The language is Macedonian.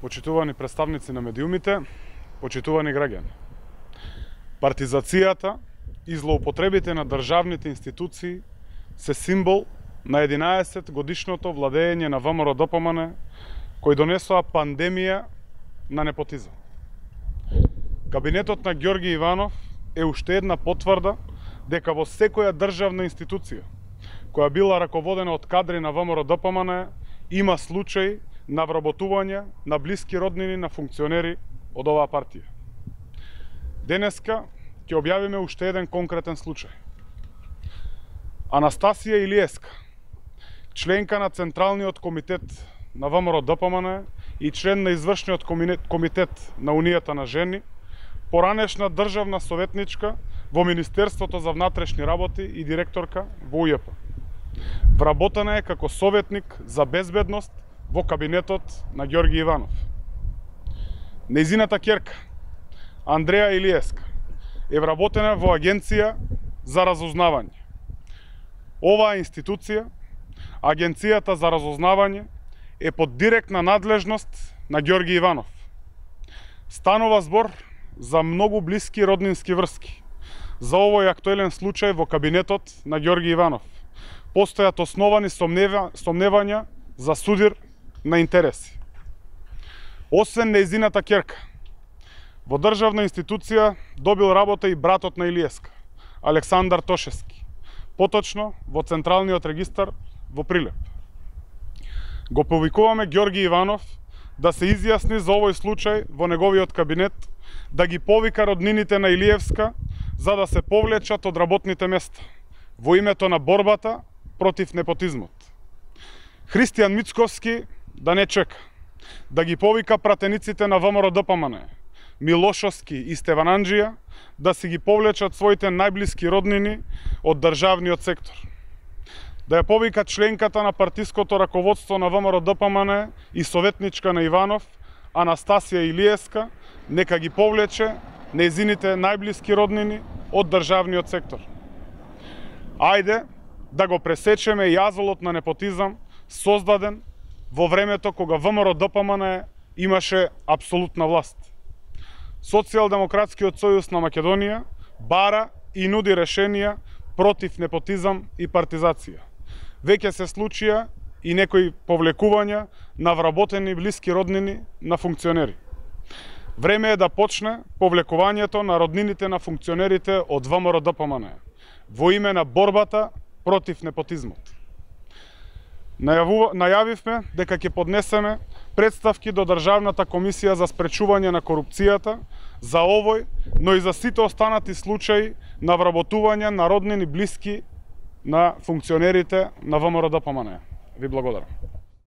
Почитувани представници на медиумите, почитувани граѓани. Партизацијата и злоупотребите на државните институции се символ на 11 годишното владење на ВМРО-ДПМН, кој донесоа пандемија на непотизам. Кабинетот на Ѓорги Иванов е уште една потврда дека во секоја државна институција која била раководена од кадри на ВМРО-ДПМН има случај на вработување на блиски роднини на функционери од оваа партија. Денеска ќе објавиме уште еден конкретен случај. Анастасија Илиевска, членка на Централниот комитет на ВМРО-ДПМН и член на извршниот комитет на Унијата на жени, поранешна државна советничка во Министерството за внатрешни работи и директорка во УЈП. Вработена е како советник за безбедност во кабинетот на Ѓорги Иванов. Нејзината ќерка, Андреја Илиевска, е вработена во Агенција за разузнавање. Оваа институција, Агенцијата за разузнавање, е под директна надлежност на Ѓорги Иванов. Станува збор за многу блиски роднински врски. За овој актуелен случај во кабинетот на Ѓорги Иванов постојат основани сомневања за судир на интереси. Освен нејзината ќерка, во државна институција добил работа и братот на Илиевска, Александар Тошевски, поточно во Централниот регистар во Прилеп. Го повикуваме Ѓорги Иванов да се изјасни за овој случај во неговиот кабинет, да ги повика роднините на Илиевска за да се повлечат од работните места во името на борбата против непотизмот. Христијан Мицковски да не чека, да ги повика пратениците на ВМРО-ДПМН, Милошовски и Стевананџија, да си ги повлечат своите најблиски роднини од државниот сектор. Да ја повика членката на партиското раководство на ВМРО-ДПМН и советничка на Иванов, Анастасија Илиевска, нека ги повлече нејзините најблиски роднини од државниот сектор. Ајде да го пресечеме јазолот на непотизам создаден во времето кога ВМРО-ДПМН имаше апсолутна власт. Социјалдемократскиот сојуз на Македонија бара и нуди решенија против непотизам и партизација. Веќе се случија и некои повлекувања на вработени блиски роднини на функционери. Време е да почне повлекувањето на роднините на функционерите од ВМРО-ДПМН во име на борбата против непотизмот. Најавивме дека ќе поднесеме представки до Државната комисија за спречување на корупцијата за овој, но и за сите останати случаи на вработување на роднини блиски на функционерите на ВМРО-ДПМН. Ви благодарам.